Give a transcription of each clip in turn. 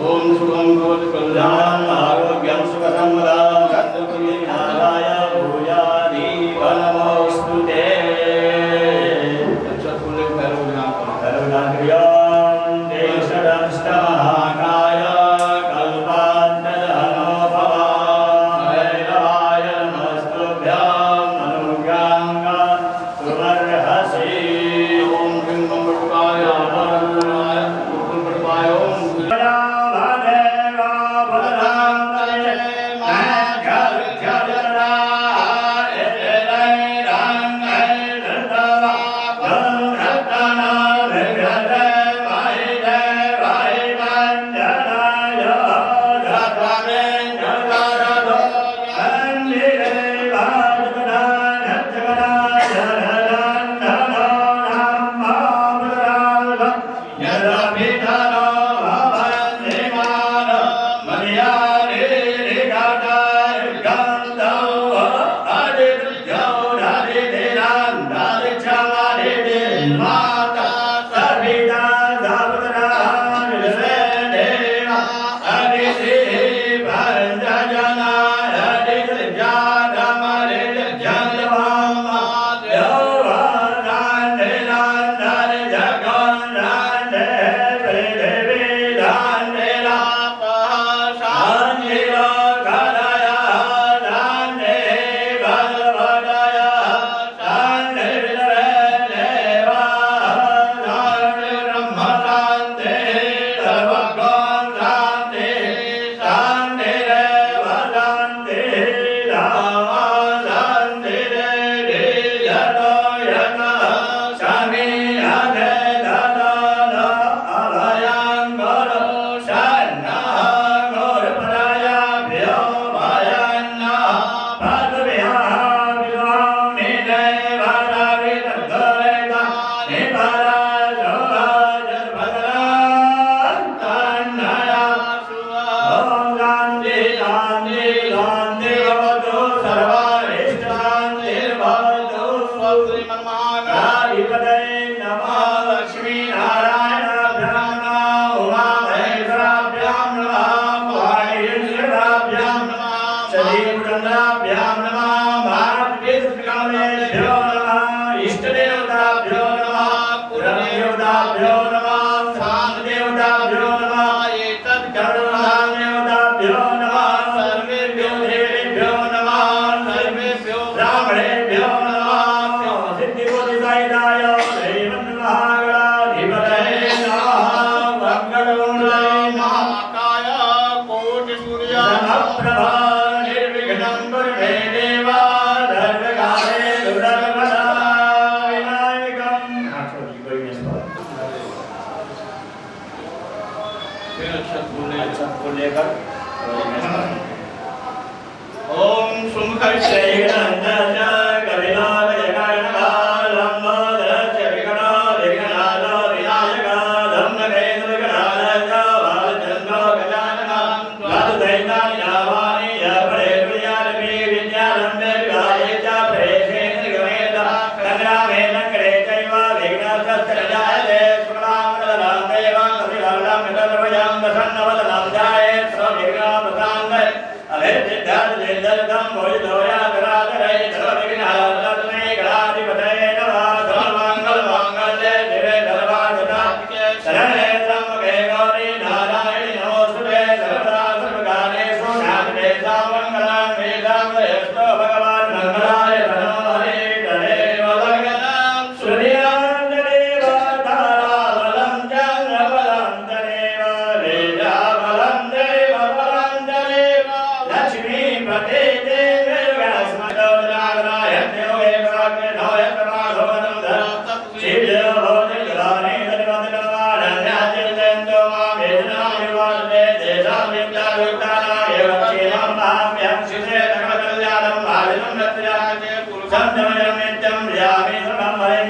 ओम शुभम भवतु कल्याणं आरोग्यं सुखसंपदां सत्सुखीनादाय भूयादि वनमोस्तुते चतुर्लिंग करुणाक्रियां देशदंष्टमहाकाय कल्पान्तधनो भवाय नमस्तुभ्यां अनुज्ञां सुमर्हसि ओम ह्रीं मंगलकाय वरदाय गुरुप्रभाय ओम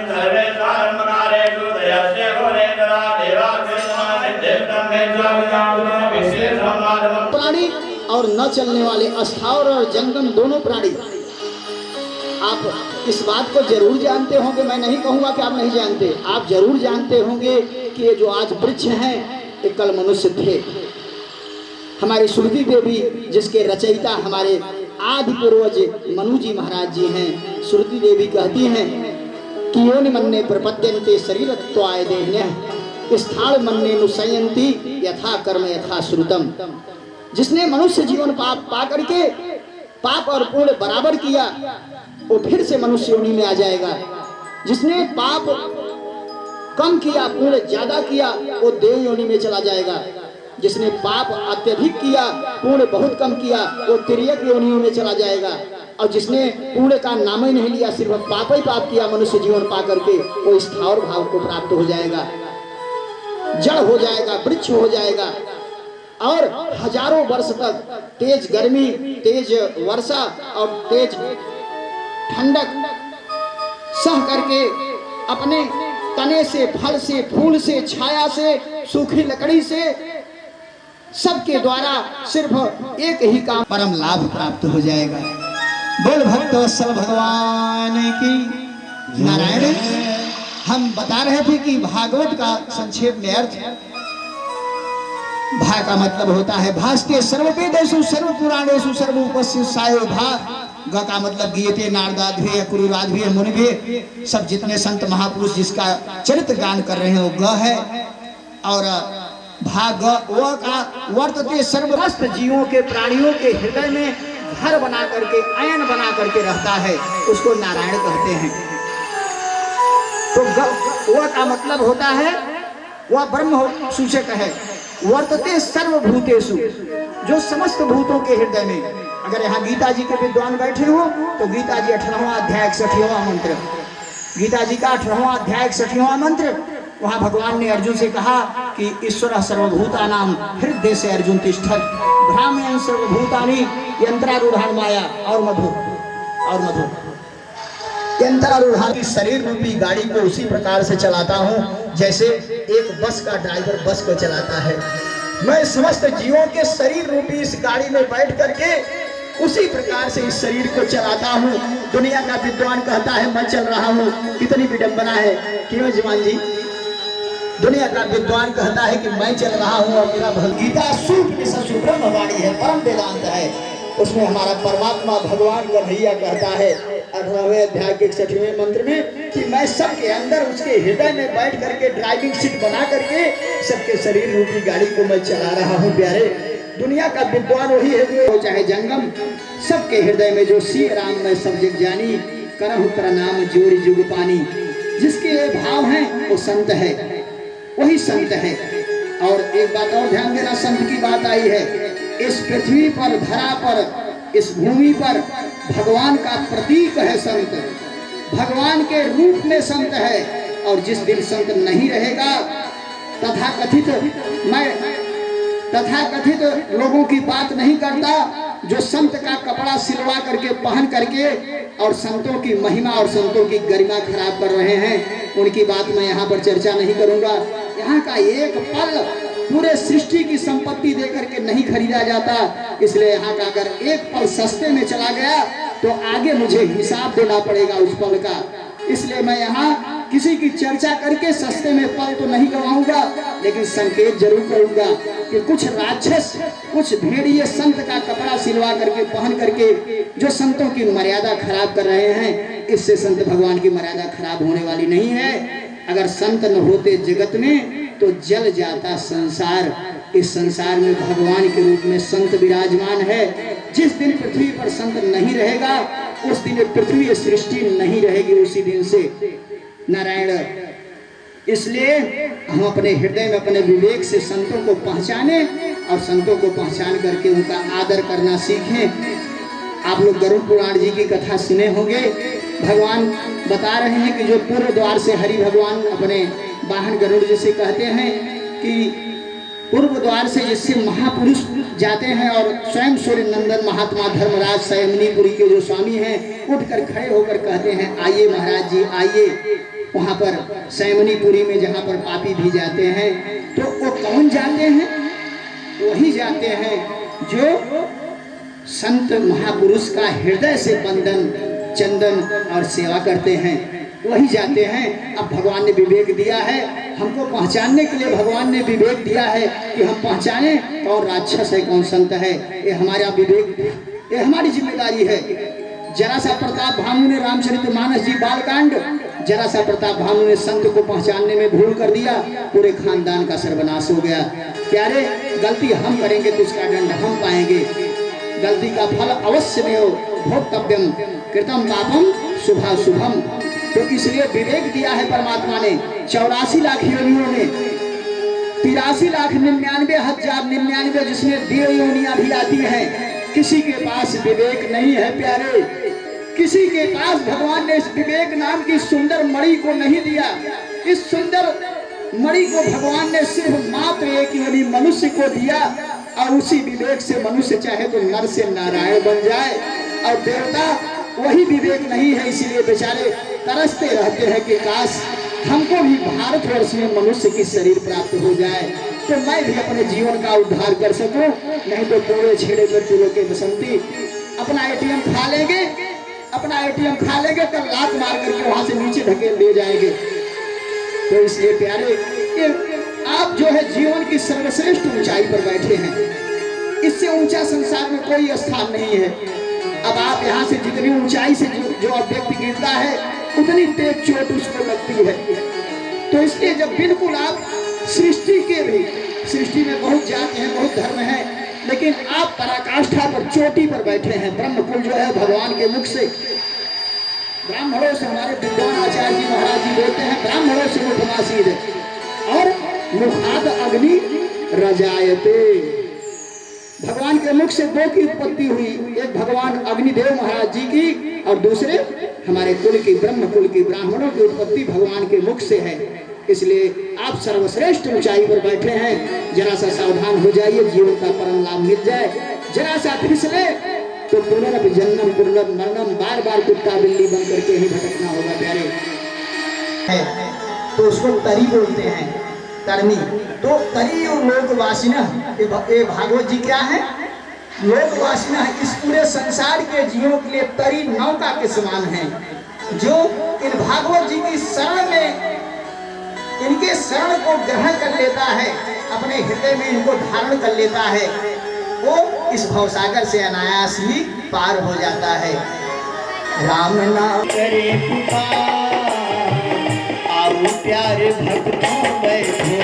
सर्वे स्वारंभकारेषु दयस्य घोरे प्राणी और न चलने वाले अस्थावर और जंगम दोनों प्राणी। आप इस बात को जरूर जानते होंगे, मैं नहीं कहूँगा कि आप नहीं जानते, आप जरूर जानते होंगे कि ये जो आज वृक्ष हैं ये कल मनुष्य थे। हमारी श्रुति देवी जिसके रचयिता हमारे आदि पूर्वज मनु जी महाराज जी हैं, श्रुति देवी कहती हैं कि योनि मन्ने प्रपद्यन्ते शरीरत्वाय देहिनः स्थाण मन्ने नुसयन्ति यथा कर्म यथा श्रुतम। जिसने मनुष्य जीवन पाप पा करके पाप और पुण्य बराबर किया वो फिर से मनुष्य योनि में आ जाएगा। जिसने पाप कम किया पुण्य ज्यादा किया वो देव योनि में चला जाएगा। जिसने पाप अत्यधिक किया पुण्य बहुत कम किया वो तिर्यक योनियों में चला जाएगा। और जिसने पुण्य का नाम ही नहीं लिया सिर्फ पाप ही पाप किया मनुष्य जीवन पा करके वो स्थावर भाव को प्राप्त हो जाएगा, जड़ हो जाएगा, वृक्ष हो जाएगा। और हजारों वर्ष तक तेज गर्मी, तेज वर्षा और तेज ठंडक सह करके अपने तने से, फल से, फूल से, छाया से, सूखी लकड़ी से सबके द्वारा सिर्फ एक ही काम परम लाभ प्राप्त हो जाएगा। बोल भक्तवत्सल भगवान की नारायण। हम बता रहे थे कि भागवत का संक्षेप में अर्थ, भा का मतलब होता है भास्ते सर्ववेदेषु सर्व पुराणेषु सर्व उपस्थितायो भा। ग का मतलब गीते नारदाध्वेय कुरुराध्वेय मुनिभे, सब जितने संत महापुरुष जिसका चरित्र गान कर रहे हैं वो ग है। और भाग व का वर्तते सर्वस्त जीवों के प्राणियों के हृदय में घर बना करके, अयन बना करके रहता है, उसको नारायण कहते हैं। तो व का मतलब होता है वह ब्रह्म सूचक है। वर्तते सर्वभूतेषु, जो समस्त भूतों के हृदय में। अगर यहाँ गीता जी के विद्वान बैठे हो तो गीता जी 18वां अध्याय 61वां मंत्र, गीता जी का 18वां अध्याय 61वां मंत्र, वहाँ भगवान ने अर्जुन से कहा कि ईश्वर सर्वभूतानां हृदय से अर्जुन तिष्ठत् भ्राम्यन् सर्वभूतानि यंत्रारूढ़ान् माया। और मधुर यंत्रारूढ़ की शरीर रूपी गाड़ी को उसी प्रकार से चलाता हूँ जैसे एक बस का ड्राइवर बस को चलाता है। मैं समस्त जीवों के शरीर रूपी इस गाड़ी में बैठ करके उसी प्रकार से इस शरीर को चलाता हूँ। दुनिया का विद्वान कहता है मैं चल रहा हूँ, कितनी विडंबना है, क्यों जवान जी? दुनिया का विद्वान कहता है कि मैं चल रहा हूँ और मेरा गीता ब्रह्म वाणी है, परम वेदांत है। उसमें हमारा परमात्मा भगवान कन्हैया कहता है 18वें अध्याय के 61वें मंत्र में कि मैं सबके अंदर उसके हृदय में बैठ करके ड्राइविंग सीट बना करके सबके शरीर रूपी गाड़ी को मैं चला रहा हूँ। प्यारे, दुनिया का विद्वान वही है जो चाहे जंगम, सबके हृदय में जो सी राम में सब जग जानी, करहु प्रणाम जोरी जुग पानी। जिसके ये भाव हैं वो संत है, वही संत है। और एक बात और ध्यान देना, संत की बात आई है, इस पृथ्वी पर, धरा पर, इस भूमि पर भगवान का प्रतीक है संत, भगवान के रूप में संत है। और जिस दिन संत नहीं रहेगा, तथाकथित लोगों की बात नहीं करता, जो संत का कपड़ा सिलवा करके पहन करके और संतों की महिमा और संतों की गरिमा खराब कर रहे हैं, उनकी बात मैं यहाँ पर चर्चा नहीं करूँगा। यहाँ का एक पल पूरे सृष्टि की संपत्ति देकर के नहीं खरीदा जाता, इसलिए यहाँ का अगर एक पल सस्ते में चला गया तो आगे मुझे हिसाब देना पड़ेगा उस पल का। इसलिए मैं यहाँ किसी की चर्चा करके सस्ते में पल तो नहीं गवाऊंगा, लेकिन संकेत जरूर करूंगा कि कुछ राक्षस, कुछ भेड़िए संत का कपड़ा सिलवा करके पहन करके जो संतों की मर्यादा खराब कर रहे हैं, इससे संत भगवान की मर्यादा खराब होने वाली नहीं है। अगर संत न होते जगत में तो जल जाता संसार। इस संसार में भगवान के रूप में संत विराजमान है। जिस दिन पृथ्वी पर संत नहीं रहेगा उस दिन पृथ्वी सृष्टि नहीं रहेगी, उसी दिन से नारायण। इसलिए हम अपने हृदय में अपने विवेक से संतों को पहचाने और संतों को पहचान करके उनका आदर करना सीखें। आप लोग गरुड़ पुराण जी की कथा सुने होंगे। भगवान बता रहे हैं कि जो पूर्व द्वार से हरि भगवान अपने वाहन गरुड़ जी से कहते हैं कि पूर्व द्वार से जिससे महापुरुष जाते हैं और स्वयं सूर्य नंदन महात्मा धर्मराज संयमनीपुरी के जो स्वामी हैं उठकर खड़े होकर कहते हैं आइए महाराज जी आइए। वहाँ पर सैमनीपुरी में जहाँ पर पापी भी जाते हैं, तो वो कौन जाते हैं? वही जाते हैं जो संत महापुरुष का हृदय से बंधन चंदन और सेवा करते हैं, वही जाते हैं। अब भगवान ने विवेक दिया है हमको पहचानने के लिए, भगवान ने विवेक दिया है कि हम पहचाने कौन राक्षस है कौन संत है। ये हमारा विवेक, ये हमारी जिम्मेदारी है। जरा सा प्रताप भानु ने रामचरितमानस जी बालकांड, जरा सा प्रताप भानु ने संत को पहचानने में भूल कर दिया, पूरे खानदान का सर्वनाश हो गया। प्यारे, गलती हम करेंगे तो उसका दंड हम पाएंगे। गलती का फल अवश्य में हो भोक्तव्यम कृतम पापम शुभाशुभम। तो इसलिए विवेक दिया है परमात्मा ने 84 लाख योनियों में, 83,99,99 जिसमें देव योनियां भी आती हैं। किसी के पास विवेक नहीं है प्यारे, किसी के पास भगवान ने इस विवेक नाम की सुंदर मणि को नहीं दिया। इस सुंदर मणि को भगवान ने सिर्फ मात्र एक योनि मनुष्य को दिया, और उसी विवेक से मनुष्य चाहे तो नर से नारायण बन जाए, और देवता वही विवेक नहीं है। इसीलिए बेचारे तरसते रहते हैं कि काश हमको भी भारतवर्ष में मनुष्य की शरीर प्राप्त हो जाए, तो मैं भी अपने जीवन का उद्धार कर सकूं। नहीं तो पूरे छेड़े में चूलों के बसंती अपना एटीएम खा लेंगे, अपना एटीएम खा लेंगे, तब लात मार करके वहां से नीचे ढकेल ले जाएंगे। तो इसलिए प्यारे, आप जो है जीवन की सर्वश्रेष्ठ ऊंचाई पर बैठे हैं, इससे ऊंचा संसार में कोई स्थान नहीं है। अब आप यहाँ से जितनी ऊंचाई से जो व्यक्ति गिरता है, उतनी तेज चोट उसको लगती है। तो इसलिए जब बिल्कुल आप सृष्टि के भी, सृष्टि में बहुत जाति हैं, बहुत धर्म हैं, लेकिन आप पराकाष्ठा पर, चोटी पर बैठे हैं। ब्रह्म कुल जो है भगवान के मुख से, ब्राह्मणों से हमारे विद्वान आचार्य जी महाराज जी बोलते हैं, ब्राह्मणों से मुखमासीद और मुखाद अग्नि रजायते। भगवान के मुख से दो की उत्पत्ति हुई, एक भगवान अग्निदेव महाराज जी की, और दूसरे हमारे कुल की, ब्रह्म कुल की, ब्राह्मणों की उत्पत्ति भगवान के मुख से है। इसलिए आप सर्वश्रेष्ठ ऊंचाई पर बैठे हैं, जरा सा सावधान हो जाइए, जीवन का परम लाभ मिल जाए। जरा सा फिसले तो पुनर् जन्म पुनर् मरणम, बार बार कुत्ता बिल्ली बन करके ही भटकना होगा प्यारे। तो उसको तरी बोलते हैं, तरनी। तो तरी और लोकवासिना, ये भागवत जी क्या है? लोकवासिना। इस पूरे संसार के जीवों के लिए तरी नौका के समान है। जो इन भागवत जी की शरण में, इनके शरण को ग्रहण कर लेता है, अपने हृदय में इनको धारण कर लेता है, वो इस भवसागर से अनायास ही पार हो जाता है। राम नाम करे पुकार, आओ प्यारे भक्तों बैठो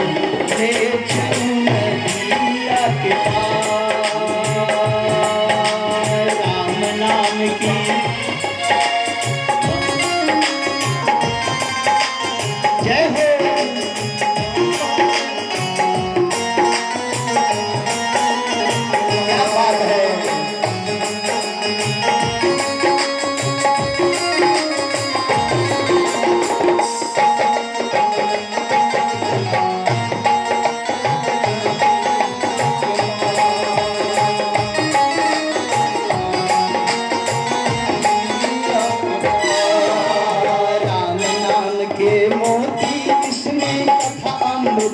मेरे चरण मैया के पास। राम नाम की जय हो। क्या बात है।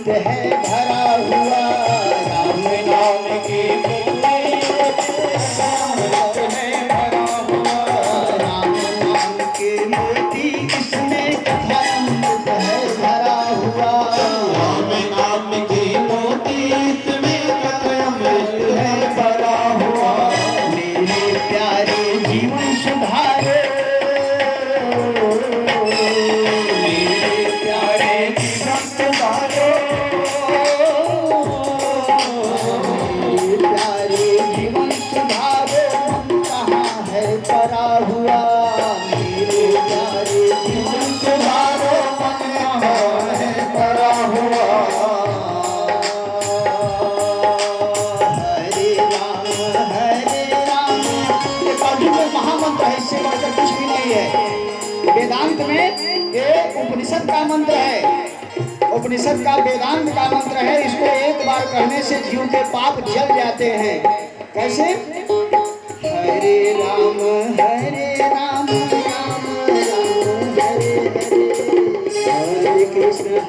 है भरा हुआ, राम नाम के अमृत है भरा हुआ, राम नाम के मोती इसमें कथा अमृत है भरा हुआ, राम नाम के मोती इसमें कथा अमृत है भरा हुआ। मेरे प्यारे जीवन सुधारे, मेरे प्यारे जीवन सुधारे, वेदांत में ये उपनिषद का मंत्र है, उपनिषद का वेदांत का मंत्र है। इसको एक बार कहने से जीव के पाप जल जाते हैं। कैसे? हरे राम राम राम हरे हरे।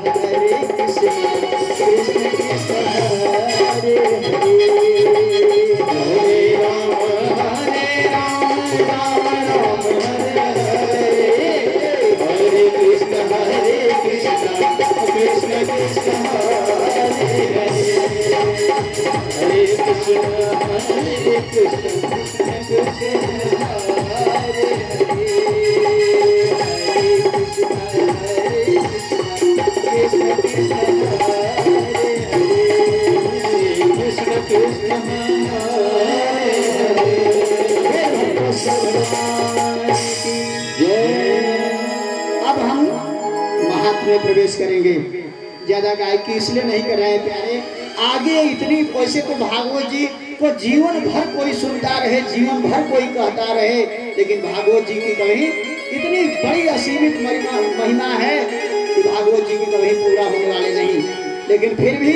हरे कृष्ण कृष्ण कृष्ण हरे हरे हरे राम राम राम हरे हरे हरे कृष्ण कृष्ण कृष्ण हरे हरे हरे कृष्ण कृष्ण कृष्ण हरे हरे कृष्ण कृष्ण हरे हरे कृष्ण कृष्ण हरे हरे अब हम महात्म में प्रवेश करेंगे। ज्यादा गायकी इसलिए नहीं कर रहे हैं प्यारे, आगे इतनी वैसे तो भागवत जी को जीवन भर कोई सुनता रहे, जीवन भर कोई कहता रहे, लेकिन भागवत जी की कभी इतनी बड़ी असीमित महिमा है कि भागवत जी की कभी पूरा होने वाले नहीं। लेकिन फिर भी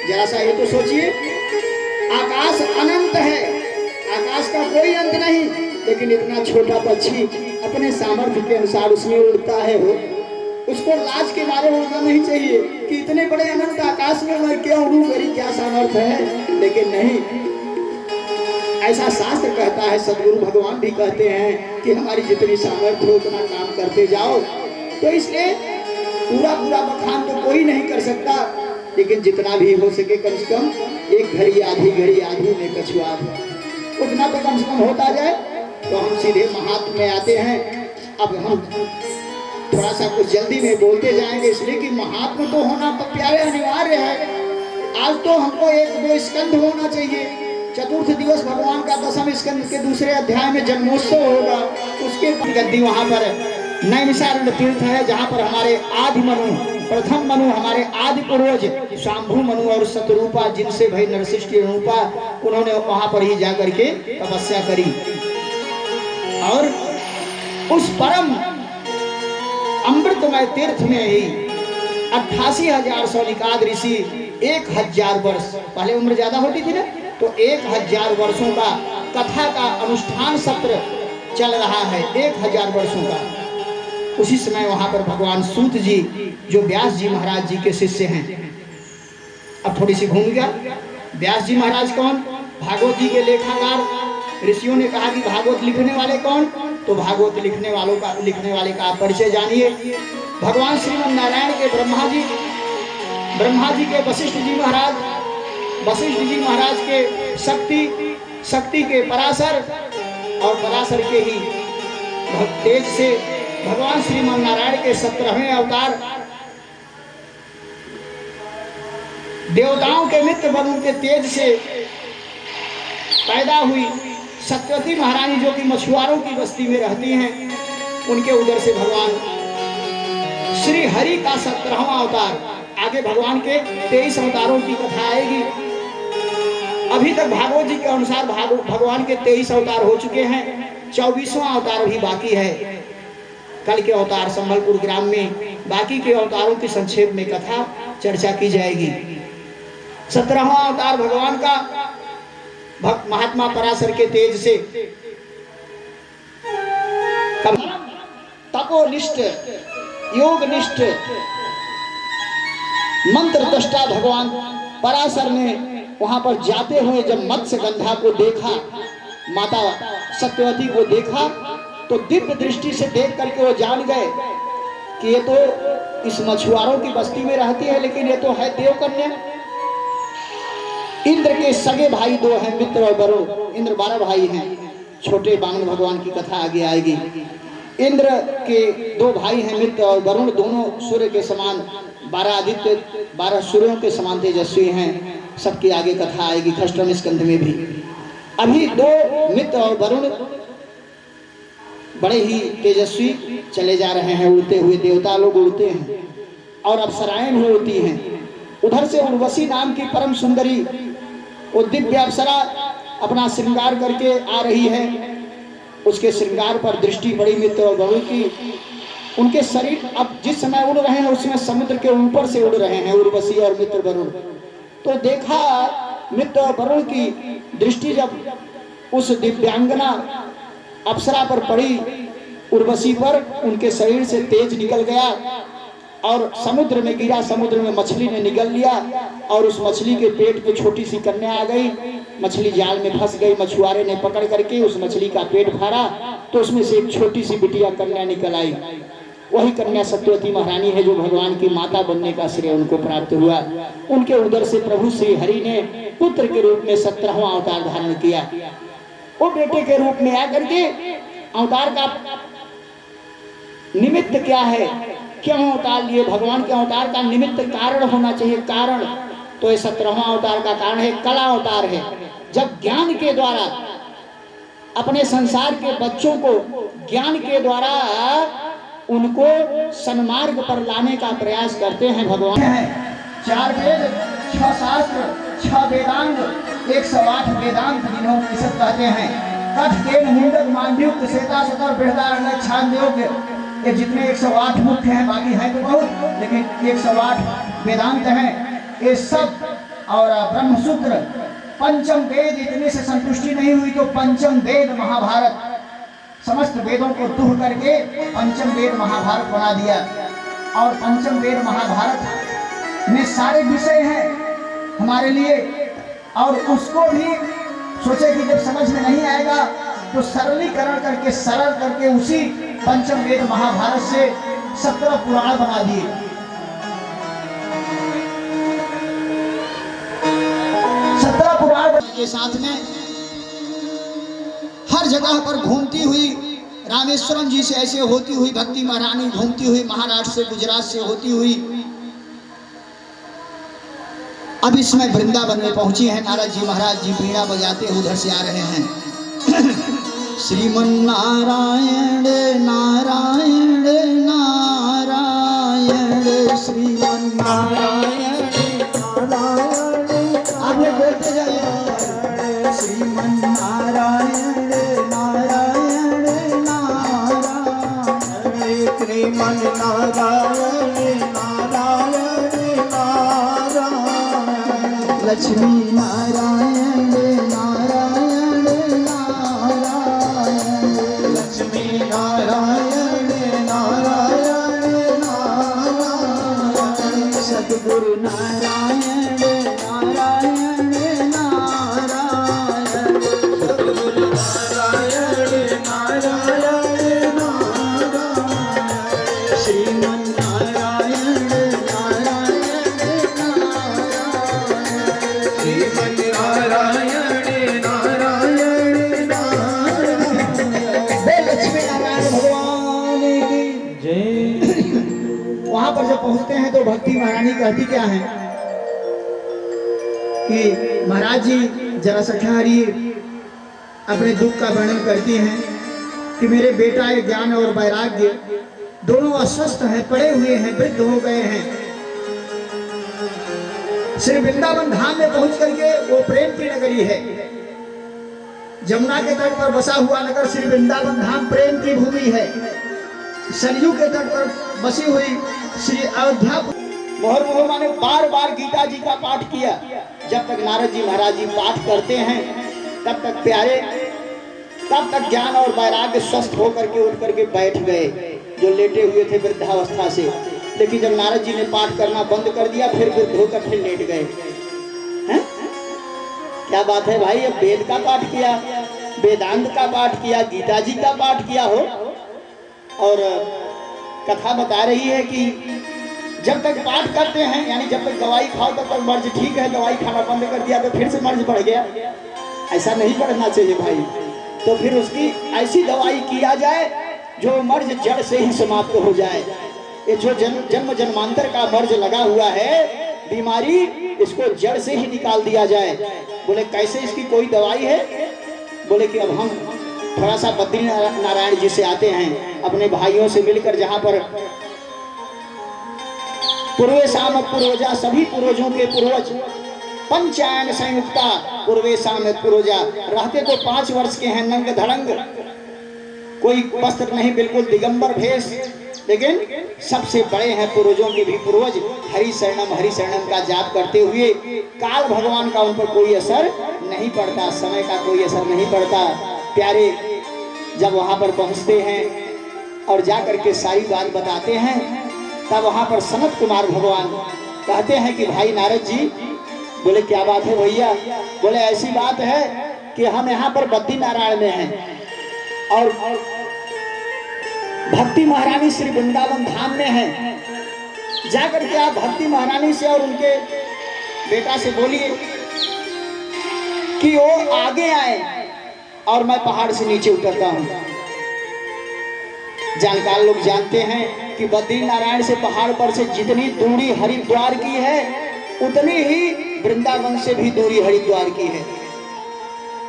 जरा सा ये तो सोचिए, आकाश अनंत है, आकाश का कोई अंत नहीं, लेकिन इतना छोटा पक्षी अपने सामर्थ्य के अनुसार उसमें उड़ता है। हो उसको लाज के मारे उड़ना नहीं चाहिए कि इतने बड़े अनंत आकाश में मैं क्या उड़ूं, मेरी क्या सामर्थ्य है, लेकिन नहीं, ऐसा शास्त्र कहता है, सदगुरु भगवान भी कहते हैं कि हमारी जितनी सामर्थ्य हो उतना काम करते जाओ। तो इसलिए पूरा पूरा बखान तो कोई नहीं कर सकता, लेकिन जितना भी हो सके कम से कम एक घड़ी आधी में कछुआ उतना तो कम से कम होता जाए। तो हम सीधे महात्म में आते हैं। अब हम थोड़ा सा कुछ जल्दी में बोलते जाएंगे, इसलिए कि महात्म तो होना तो प्यारे अनिवार्य है। आज तो हमको एक दो स्कंध होना चाहिए। चतुर्थ दिवस भगवान का दशम स्कंद के दूसरे अध्याय में जन्मोत्सव होगा, उसके गद्दी वहाँ पर नैमिषारण्य तीर्थ है, जहाँ पर हमारे आदि मनु, प्रथम मनु, हमारे आदि पूर्वज शांभु मनु और शतरूपा, जिनसे भाई नरसिष्टि रूपा, उन्होंने वहाँ पर ही जाकर के तपस्या करी। और उस परम अमृतमय तीर्थ में ही 88,000 सौनिकाद ऋषि 1000 वर्ष, पहले उम्र ज्यादा होती थी ना, तो 1000 वर्षों का कथा का अनुष्ठान सत्र चल रहा है, 1000 वर्षों का। उसी समय वहां पर भगवान सूत जी, जो व्यास जी महाराज जी के शिष्य हैं, अब थोड़ी सी घूम गया। व्यास जी महाराज कौन? भागवत जी के लेखाकार। ऋषियों ने कहा कि भागवत लिखने वाले कौन? तो भागवत लिखने वाले का परिचय जानिए। भगवान श्रीमन नारायण के ब्रह्मा जी के वशिष्ठ जी महाराज, वशिष्ठ जी महाराज के शक्ति के पराशर, और पराशर के ही तेज से भगवान श्रीमन नारायण के 17वें अवतार, देवताओं के मित्र बनु के तेज से पैदा हुई सत्यवती महारानी, जो कि मछुआरों की बस्ती में रहती हैं, उनके उदर से भगवान श्री हरि का 17वां अवतार। आगे भगवान के 23 अवतारों की कथा आएगी। अभी तक भागवत जी के अनुसार भगवान के 23 अवतार हो चुके हैं, 24वां अवतार अभी बाकी है। कल के अवतार संबलपुर ग्राम में बाकी के अवतारों की संक्षेप में कथा चर्चा की जाएगी। 17वां अवतार भगवान का महात्मा पराशर के तेज से तपोनिष्ठ, योगनिष्ठ, मंत्र दृष्टा भगवान पराशर ने वहां पर जाते हुए जब मत्स्य गंधा को देखा, माता सत्यवती को देखा, तो दिव्य दृष्टि से देख करके वो जान गए कि ये तो इस मछुआरों की बस्ती में रहती है, लेकिन ये तो है देवकन्या। इंद्र के सगे भाई दो हैं, मित्र और वरुण। इंद्र 12 भाई हैं। छोटे बामन भगवान की कथा आगे आएगी। इंद्र के 2 भाई हैं, मित्र और वरुण, दोनों सूर्य के समान, 12 आदित्य 12 सूर्यों के समान तेजस्वी हैं। सबकी आगे कथा आएगी 1ष्टम स्कंध में भी। अभी 2 मित्र और वरुण बड़े ही तेजस्वी चले जा रहे हैं, उड़ते हुए। देवता लोग उड़ते हैं और अप्सराएं भी उड़ती हैं। उधर से उर्वशी नाम की परम सुंदरी, वो दिव्य अप्सरा अपना श्रृंगार करके आ रही है। उसके श्रृंगार पर दृष्टि बड़ी मित्र और वरुण की। उनके शरीर अब जिस समय उड़ रहे हैं उसमें समुद्र के ऊपर से उड़ रहे हैं उर्वशी और मित्र वरुण। तो देखा मित्र और वरुण की दृष्टि जब उस दिव्यांगना अप्सरा पर पड़ी, उर्वशी पर, उनके शरीर से तेज निकल गया और समुद्र में गिरा, समुद्र में मछली ने निगल लिया और उस मछली के पेट में छोटी सी कन्या आ गई। मछली जाल में फंस गई, मछुआरे ने पकड़ करके उस मछली का पेट फाड़ा तो उसमें से एक छोटी सी बिटिया कन्या निकल आई। वही कन्या सत्यवती महारानी है जो भगवान की माता बनने का श्रेय उनको प्राप्त हुआ। उनके उदर से प्रभु श्री हरि ने पुत्र के रूप में 17वां अवतार धारण किया। वो बेटे के रूप में आकर के अवतार का निमित्त क्या है, क्यों अवतार लिए, भगवान के अवतार का निमित्त कारण होना चाहिए। कारण तो ये 17वां अवतार का कारण है, कला अवतार है। जब ज्ञान के द्वारा अपने संसार के बच्चों को ज्ञान के द्वारा उनको सन्मार्ग पर लाने का प्रयास करते हैं भगवान। 4 वेद, 6 शास्त्र, 6 वेदांग, 108 वेदांत जिन्हों उपनिषद कहते हैं। कठ, केन, मुंडक, मांडव्य, श्वेता, सतर, बृहदारण्यक, छांदोग्य, ये जितने 108 मुख्य हैं, बाकी हैं तो बहुत, लेकिन 108 वेदांत हैं ये सब। और ब्रह्मसूत्र, पंचम वेद, इतने से संतुष्टि नहीं हुई तो पंचम वेद महाभारत, समस्त वेदों को दूर करके पंचम वेद महाभारत बना दिया। और पंचम वेद महाभारत में सारे विषय हैं हमारे लिए, और उसको भी सोचे कि जब समझ में नहीं आएगा तो सरलीकरण करके, सरल करके उसी पंचम वेद महाभारत से 17 पुराण बना दिए। 17 पुराण के साथ में हर जगह पर घूमती हुई, रामेश्वरम जी से ऐसे होती हुई भक्ति महारानी घूमती हुई, महाराष्ट्र से, गुजरात से होती हुई अब इसमें वृंदावन में पहुंची है। नारद जी महाराज जी वीणा बजाते उधर से आ रहे हैं। श्रीमन नारायण नारायण नारायण, श्रीमन नारायण नारायण, आप लोग बोलते जाइए। श्रीमन नारायण नारायण नारायण, श्रीमन नारायण नारायण नारायण, लक्ष्मी नारायण नारायण नारायण, लक्ष्मी नारायण नारायण नारायण, सद्गुरु नारायण नारायण नारायण, सद्गुरु नारायण नारायण नारायण, श्रीमन नारायण नारायण नारायण, श्रीमन नारायण नारायण नारायण। लक्ष्मी नारायण भगवान की जय। वहां पर जब पहुंचते हैं तो भक्ति महारानी कहती क्या है कि महाराज जी जरा सा ठहरिए, अपने दुख का वर्णन करती हैं कि मेरे बेटा ये ज्ञान और वैराग्य दोनों अस्वस्थ हैं, पड़े हुए हैं, वृद्ध हो गए हैं। श्री वृंदावन धाम में पहुंच करके, वो प्रेम की नगरी है, जमुना के तट पर बसा हुआ नगर श्री वृंदावन धाम प्रेम की भूमि है। सरयू के तट पर बसी हुई श्री अयोध्या, मोहर मोहर माने बार बार गीता जी का पाठ किया। जब तक नारद जी महाराज जी पाठ करते हैं तब तक प्यारे, तब तक ज्ञान और वैराग्य स्वस्थ होकर के उठ करके बैठ गए जो लेटे हुए थे वृद्धावस्था से। लेकिन जब नारद जी ने पाठ करना बंद कर दिया फिर वृद्ध होकर फिर लेट गए। हैं? क्या बात है भाई, अब वेद का पाठ किया, वेदांत का पाठ किया, गीता जी का पाठ किया हो, और कथा बता रही है कि जब तक पाठ करते हैं, यानी जब तक दवाई खाओ तब तक मर्ज ठीक है, दवाई खाना बंद कर दिया तो फिर से मर्ज बढ़ गया। ऐसा नहीं करना चाहिए भाई। तो फिर उसकी ऐसी दवाई किया जाए जो मर्ज जड़ से ही समाप्त हो जाए। ये जो जन्म जन्मांतर का मर्ज लगा हुआ है बीमारी, इसको जड़ से ही निकाल दिया जाए। बोले कैसे, इसकी कोई दवाई है? बोले कि अब हम थोड़ा सा बद्री नारायण जी से आते हैं, अपने भाइयों से मिलकर, जहाँ पर पूर्वे शाम पूर्वजा, सभी पूर्वजों के पूर्वज पंचायन संयुक्ता पूर्वे शाम पूर्वजा रहते तो 5 वर्ष के हैं, नंग धड़ंग, कोई वस्त्र नहीं, बिल्कुल दिगंबर भेष, लेकिन सबसे बड़े हैं पूर्वजों के भी पूर्वज। हरि शरणम का जाप करते हुए काल भगवान का उन पर कोई असर नहीं पड़ता, समय का कोई असर नहीं पड़ता। प्यारे जब वहां पर पहुंचते हैं और जा करके सारी बात बताते हैं तब वहां पर सनत कुमार भगवान कहते हैं कि भाई नारद जी, बोले क्या बात है भैया? बोले ऐसी बात है कि हम यहाँ पर बद्री नारायण में हैं और भक्ति महारानी श्री वृंदावन धाम में हैं। जाकर के आप भक्ति महारानी से और उनके बेटा से बोलिए कि वो आगे आए और मैं पहाड़ से नीचे उतरता हूँ। जानकार लोग जानते हैं कि बद्री नारायण से पहाड़ पर से जितनी दूरी हरिद्वार की है उतनी ही वृंदावन से भी दूरी हरिद्वार की है।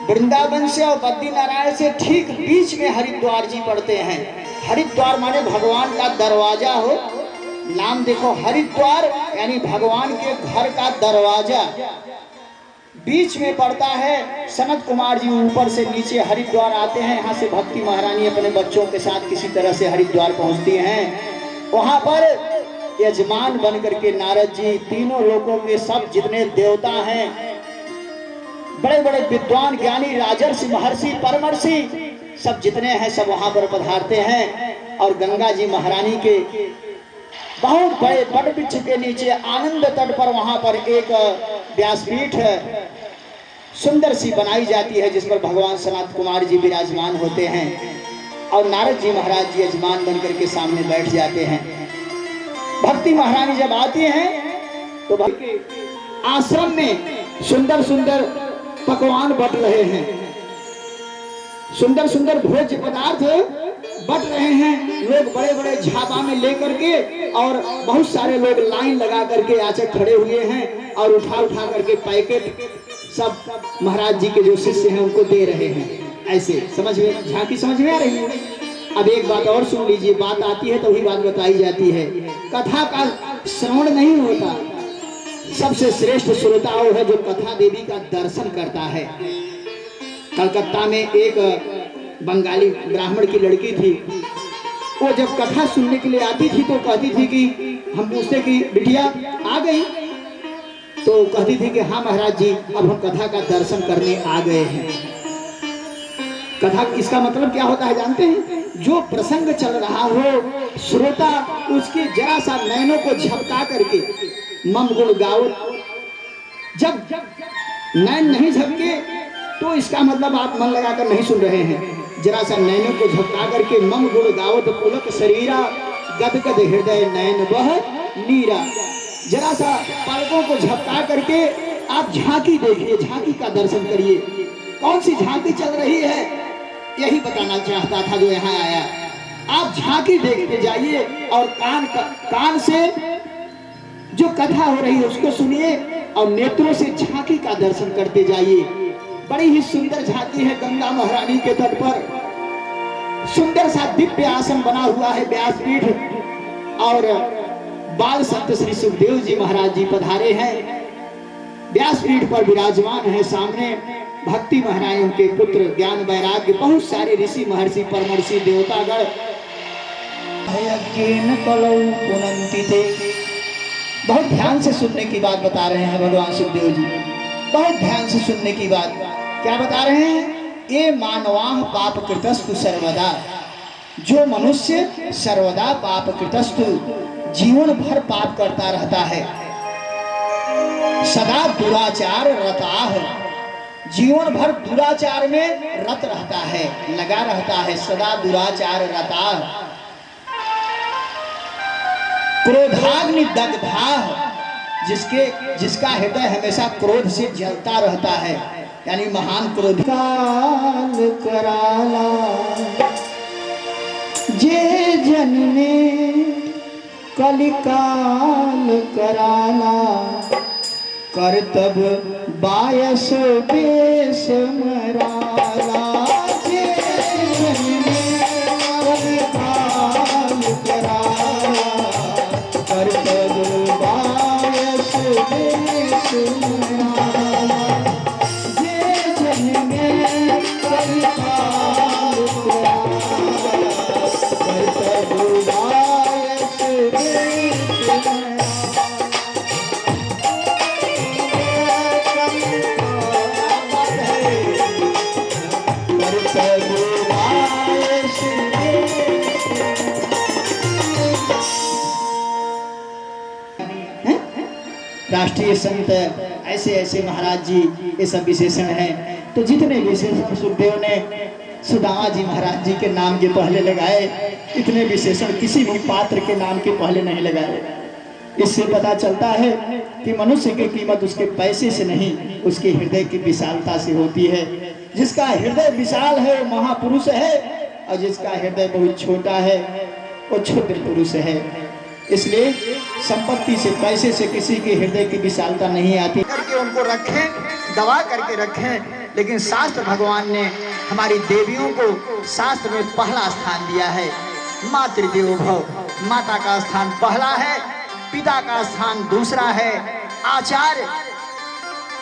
वृंदावन से और बद्री नारायण से ठीक बीच में हरिद्वार जी पड़ते हैं। हरिद्वार माने भगवान का दरवाजा हो, नाम देखो हरिद्वार यानी भगवान के घर का दरवाजा बीच में पड़ता है। सनत कुमार जी ऊपर से नीचे हरिद्वार आते हैं। यहाँ से भक्ति महारानी अपने बच्चों के साथ किसी तरह से हरिद्वार पहुँचती हैं। वहाँ पर यजमान बन करके नारद जी तीनों लोगों के सब जितने देवता हैं, बड़े बड़े विद्वान ज्ञानी राजर्षि महर्षि परमर्षि सब जितने हैं सब वहाँ पर पधारते हैं। और गंगा जी महारानी के बहुत बड़े बट वृक्ष के नीचे आनंद तट पर वहाँ पर एक व्यासपीठ सुंदर सी बनाई जाती है जिस पर भगवान सनत कुमार जी विराजमान होते हैं। और नारद जी महाराज जी यजमान बन करके सामने बैठ जाते हैं। भक्ति महारानी जब आती हैं तो आश्रम में सुंदर सुंदर पकवान बट रहे हैं, सुंदर सुंदर भोज्य पदार्थ बट रहे हैं। लोग बड़े बड़े झापा में लेकर के और बहुत सारे लोग लाइन लगा करके याचक खड़े हुए हैं और उठा उठा करके पैकेट सब महाराज जी के जो शिष्य हैं उनको दे रहे हैं। ऐसे समझ में झांकी समझ में आ रही है। अब एक बात और सुन लीजिए, बात आती है तो वही बात बताई जाती है। कथा का श्रवण नहीं होता, सबसे श्रेष्ठ श्रोता वो है जो कथा देवी का दर्शन करता है। कलकत्ता में एक बंगाली ब्राह्मण की लड़की थी, वो जब कथा सुनने के लिए आती थी तो कहती थी कि हम पूछते कि बिटिया आ गई, तो कहती थी कि हाँ महाराज जी अब हम कथा का दर्शन करने आ गए हैं। कथा इसका मतलब क्या होता है जानते हैं? जो प्रसंग चल रहा हो श्रोता उसके जरा सा नैनों को झपका करके मम गुण गाओ। जब नैन नहीं झपके तो इसका मतलब आप मन लगाकर नहीं सुन रहे हैं। जरा सा नैनों को झपका करके मम गुण गाओ तो पुलक शरीरा गदगद हृदय नैन बह नीरा। जरा सा पलकों को झपका करके आप झांकी देखिए, झांकी का दर्शन करिए। कौन सी झांकी चल रही है यही बताना चाहता था जो यहाँ आया। आप झांकी देखते जाइए और कान से जो कथा हो रही है उसको सुनिए और नेत्रों से झांकी का दर्शन करते जाइए। बड़ी ही सुंदर झांकी है गंगा महारानी के तट पर। सुंदर सा दिव्य आसन बना हुआ है व्यासपीठ और बाल संत श्री सुखदेव जी महाराज जी पधारे हैं। व्यासपीठ पर विराजमान है। सामने भक्ति महारानी उनके पुत्र ज्ञान वैराग्य बहुत सारे ऋषि महर्षि परमर्षि देवतागण बहुत ध्यान से सुनने की बात बता रहे हैं भगवान सुखदेव जी। बहुत ध्यान से सुनने की बात क्या बता रहे हैं? ये मानवाह पाप कृतस्तु सर्वदा, जो मनुष्य सर्वदा पाप कृतस्तु जीवन भर पाप करता रहता है। सदा दुराचार रताह, जीवन भर दुराचार में रत रहता है, लगा रहता है। सदा दुराचार रताह क्रोधाग्नि दग्धाह, जिसका हृदय हमेशा क्रोध से जलता रहता है, यानी महान क्रोध। काल कराला जे जन्मे कलिकाल कराला, करतब बायस बेस मराला। जे जन्मे कलिकाल कराला, करतब बायस बेस मराला। जे जन्मे कलिकाल कराला, करतब बायस बेस मराला। राष्ट्रीय संत, ऐसे ऐसे महाराज जी, ये सब विशेषण हैं। तो जितने विशेषण सुखदेव ने सुदामा जी महाराज जी के नाम के पहले लगाए, इतने विशेषण किसी भी पात्र के नाम के पहले नहीं लगाए। इससे पता चलता है कि मनुष्य की कीमत उसके पैसे से नहीं, उसके हृदय की विशालता से होती है। जिसका हृदय विशाल है वो महापुरुष है, और जिसका हृदय बहुत छोटा है वो क्षुद्र पुरुष है। इसलिए संपत्ति से, पैसे से किसी के हृदय की विशालता नहीं आती। करके उनको रखें, दबा करके रखें। लेकिन शास्त्र भगवान ने हमारी देवियों को शास्त्र में पहला स्थान दिया है। मातृदेवो भव, माता का स्थान पहला है, पिता का स्थान दूसरा है। आचार्य,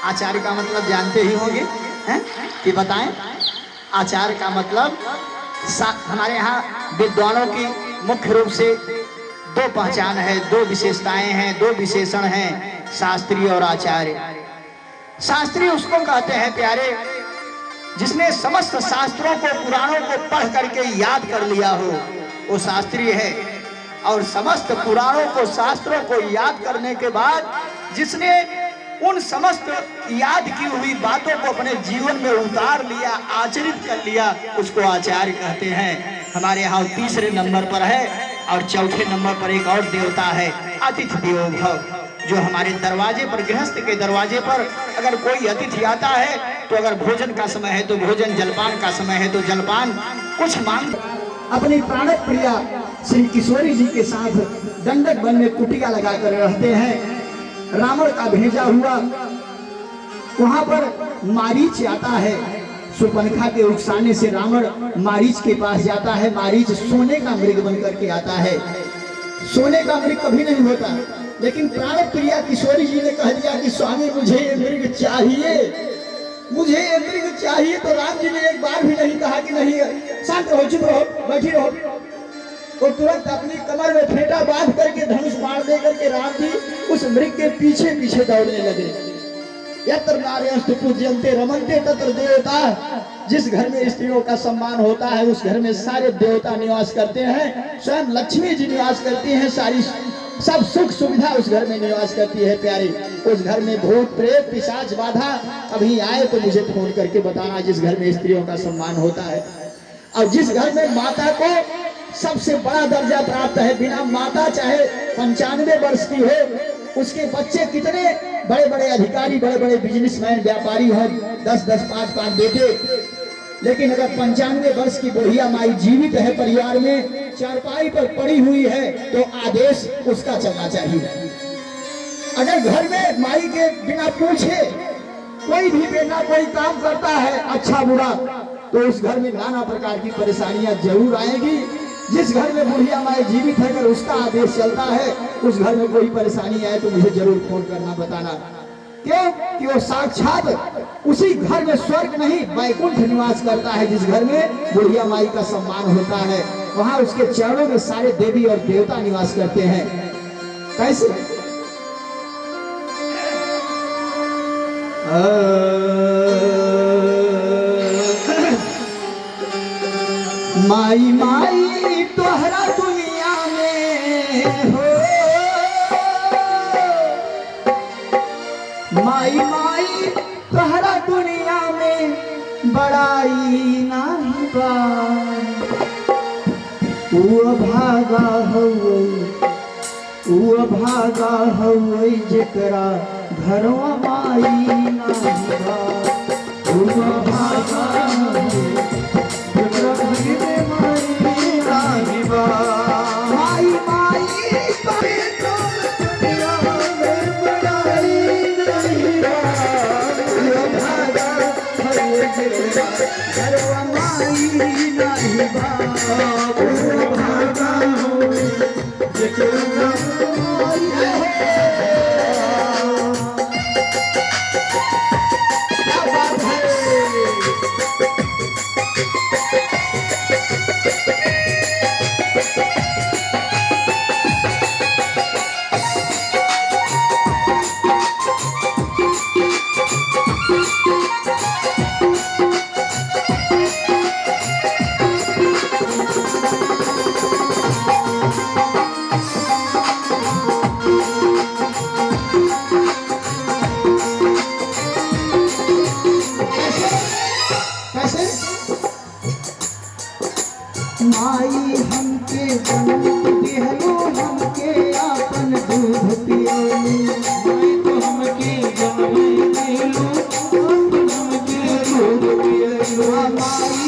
आचार्य का मतलब जानते ही होंगे, हैं कि बताएं? आचार्य का मतलब हमारे यहाँ विद्वानों की मुख्य रूप से दो पहचान है, दो विशेषताएं हैं, दो विशेषण हैं, शास्त्री और आचार्य। शास्त्री उसको कहते हैं प्यारे, जिसने समस्त शास्त्रों को, पुराणों को पढ़ करके याद कर लिया हो, वो शास्त्री है। और समस्त पुराणों को, शास्त्रों को याद करने के बाद जिसने उन समस्त याद की हुई बातों को अपने जीवन में उतार लिया, आचरित कर लिया, उसको आचार्य कहते हैं। हमारे यहाँ तीसरे नंबर पर है, और चौथे नंबर पर एक और देवता है, अतिथि देवो भव, जो हमारे दरवाजे पर, गृहस्थ के दरवाजे पर अगर कोई अतिथि आता है तो अगर भोजन का समय है तो भोजन, जलपान का समय है तो जलपान, कुछ मांग। अपनी प्राण प्रिया श्री किशोरी जी के साथ दंडक वन में कुटिया लगाकर रहते हैं। रावण का भेजा हुआ वहां पर मारीच आता है। सुपनखा के उकसाने से रावण मारीच के पास जाता है। मारीच सोने का मृग बन करके आता है। सोने का मृग कभी नहीं होता, लेकिन प्राण प्रिया किशोरी जी ने कह दिया कि स्वामी मुझे ये मृग चाहिए, मुझे ये मृग चाहिए। तो राम जी ने एक बार भी नहीं कहा कि नहीं, शांत रहो, चुप रहो, बैठी रहो। और तुरंत अपनी कमर में फेंटा बांध करके धनुष मार दे करके राम जी उस मृग के पीछे पीछे दौड़ने लगे। यत्र नार्यस्तु पूज्यन्ते रमन्ते तत्र देवता। जिस घर में स्त्रियों का सम्मान होता है उस घर में सारे देवता निवास करते हैं, स्वयं लक्ष्मी जी निवास करती हैं, सारी सब सुख सुविधा उस घर में निवास करती है प्यारे। उस घर में भूत प्रेत पिशाच बाधा कभी आए तो मुझे फोन करके बताना, जिस घर में स्त्रियों का सम्मान होता है। और जिस घर में माता को सबसे बड़ा दर्जा प्राप्त है, बिना माता चाहे 95 वर्ष की हो, उसके बच्चे कितने बड़े बड़े अधिकारी, बड़े बड़े बिजनेसमैन, व्यापारी हो, 10-10, 5-5 बेटे, लेकिन अगर 95 वर्ष की बुढ़िया माई जीवित है, परिवार में चारपाई पर पड़ी हुई है, तो आदेश उसका चलना चाहिए। अगर घर में माई के बिना पूछे कोई भी बेटा कोई काम करता है अच्छा बुरा, तो उस घर में नाना प्रकार की परेशानियां जरूर आएगी। जिस घर में बुढ़िया माई जीवित है, अगर उसका आदेश चलता है, उस घर में कोई परेशानी आए तो मुझे जरूर फोन करना, बताना। क्यों? कि वो साक्षात उसी घर में स्वर्ग नहीं वैकुंठ निवास करता है। जिस घर में बुढ़िया माई का सम्मान होता है, वहां उसके चरणों में सारे देवी और देवता निवास करते हैं। कैसे? माई माई तोहरा दुनिया में हो, माई माई तोहरा दुनिया में बड़ाई नहीं बा। वो भागा हवै जेकरा घरवा माई नहीं बा। वो भागा माई हमके जन्म दिहलो हमके आपन दूध पियलो माई तो हमके जन्म दिहलो आपन हमके दूध पियलो माई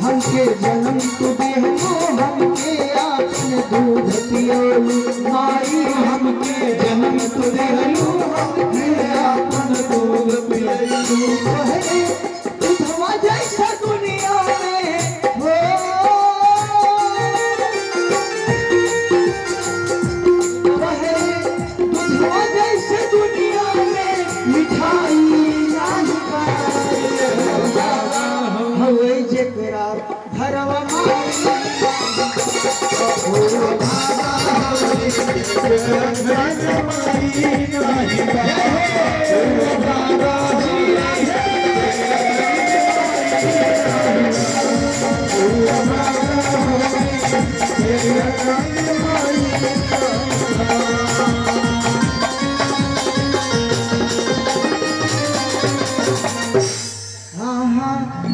हमके जन्म दिहलो हमके आपन दूध पियलो माई हमके जन्म दिहलो हमके आपन दूध पियलो दुधवा जैसा दुनिया में हो दुधवा जैसे दुनिया में मिठाई हवे जेकरा घरवा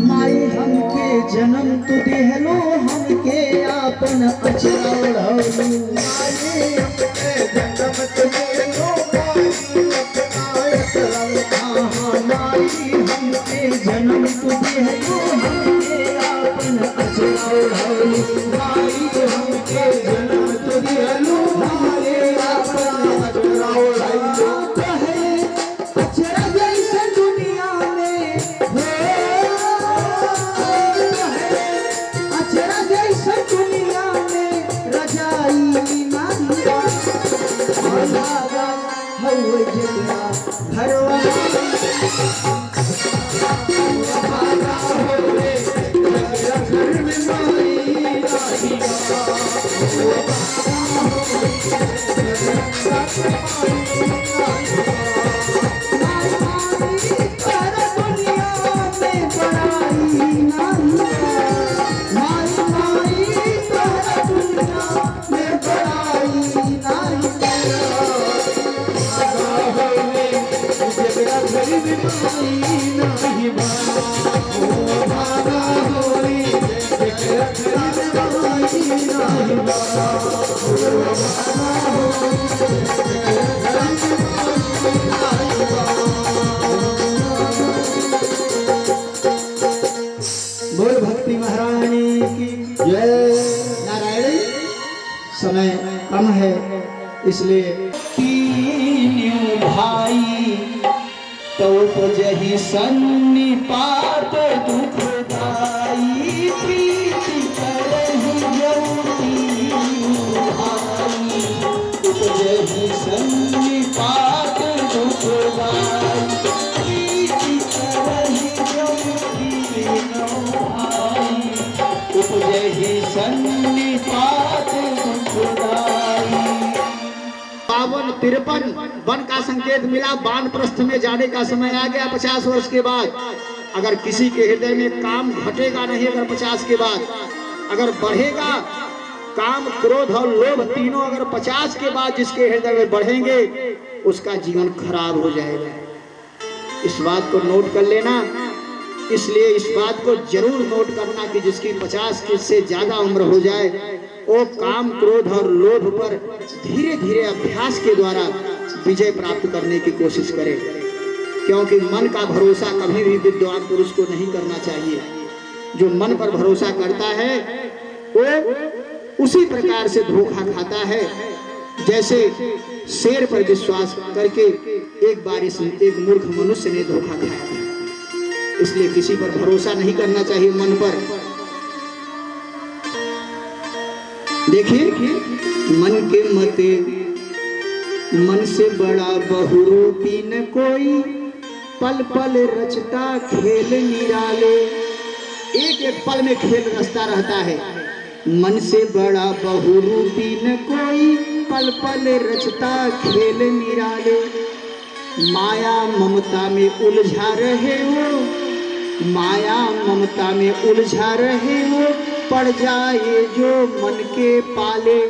माई हमके जन्म तू देहलो हमके आपन अचरा ओढ़ौलू माई हमके जन्म दिहलो माई हमके जन्म तू देहलो हमके आपन अचरा ओढ़ौलू माई हमके जन्म दिहलो हमके आपन अचरा ओढ़ौलू अचरा जैसे दुनिया में अचरा जैसे दुनिया में रजाई नारिया हवे जेकरा घरवा घर में माई बोल भक्ति महारानी की जय। नारायण समय कम है इसलिए तीन भाई तो जही सन्निपात दुखदाई प्रीति करहि जौती भाई उपजहि सन्निपात दुखदाई प्रीति करहि जौती भाई उपजहि सन्निपात दुखदाई। 52-53 वन का संकेत मिला। वानप्रस्थ में जाने का समय आ गया 50 वर्ष के बाद। अगर किसी के हृदय में काम घटेगा नहीं, अगर 50 के बाद अगर बढ़ेगा काम क्रोध और लोभ तीनों, अगर 50 के बाद जिसके हृदय में बढ़ेंगे उसका जीवन खराब हो जाएगा। इस बात को नोट कर लेना। इसलिए इस बात को जरूर नोट करना कि जिसकी 50 से ज्यादा उम्र हो जाए वो काम क्रोध और लोभ पर धीरे धीरे अभ्यास के द्वारा विजय प्राप्त करने की कोशिश करे, क्योंकि मन का भरोसा कभी भी विद्वान पुरुष को नहीं करना चाहिए। जो मन पर भरोसा करता है वो उसी प्रकार से धोखा खाता है जैसे शेर पर विश्वास करके एक बार एक मूर्ख मनुष्य ने धोखा खाया। इसलिए किसी पर भरोसा नहीं करना चाहिए मन पर। देखिए मन के मते मन से बड़ा बहुरूपी न कोई, पल पल रचता खेल निराले। एक एक पल में खेल रचता रहता है। मन से बड़ा बहुरूपी न कोई, पल पल रचता खेल निराले। माया ममता में उलझा रहे हो, माया ममता में उलझा रहे हो, पड़ जाए जो मन के पाले।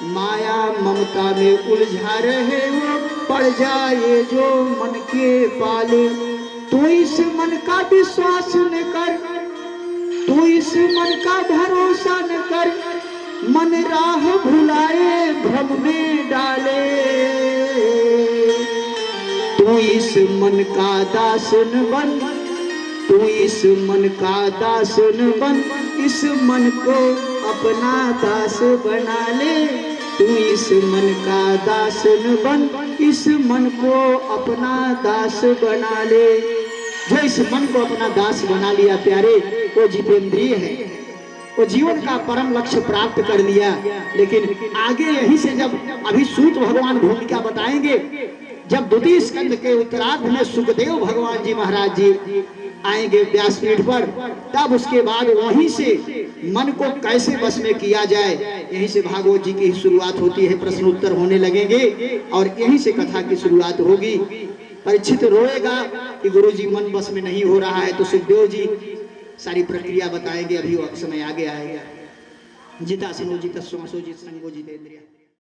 माया ममता में उलझा रहे हो, पड़ जाए जो मन के पाले। तू इस मन का विश्वास न कर, तू इस मन का भरोसा न मन राह भुलाए भ्रम में डाले, तू इस मन का दास न बन, तू इस मन का दास न बन, इस मन को अपना दास बना ले, तू इस मन का दास न बन, इस मन को अपना दास बना ले। जो इस मन को अपना दास बना लिया प्यारे, वो जितेंद्रिय है, वो जीवन का परम लक्ष्य प्राप्त कर लिया। लेकिन आगे यहीं से जब अभी सूत भगवान भूमिका बताएंगे, जब द्वितीय स्कंद के उत्तरार्ध में सुखदेव भगवान जी महाराज जी आएंगे व्यासपीठ पर, तब उसके बाद वहीं से मन को कैसे बस में किया जाए, यहीं से भागवत जी की शुरुआत होती है, प्रश्न उत्तर होने लगेंगे और यहीं से कथा की शुरुआत होगी। परीक्षित रोएगा कि गुरु जी मन बस में नहीं हो रहा है, तो सुखदेव जी सारी प्रक्रिया बताएंगे। अभी वो समय आगे आएगा। जिता सनो जित श्वासो जित संगो जितेंद्रिय।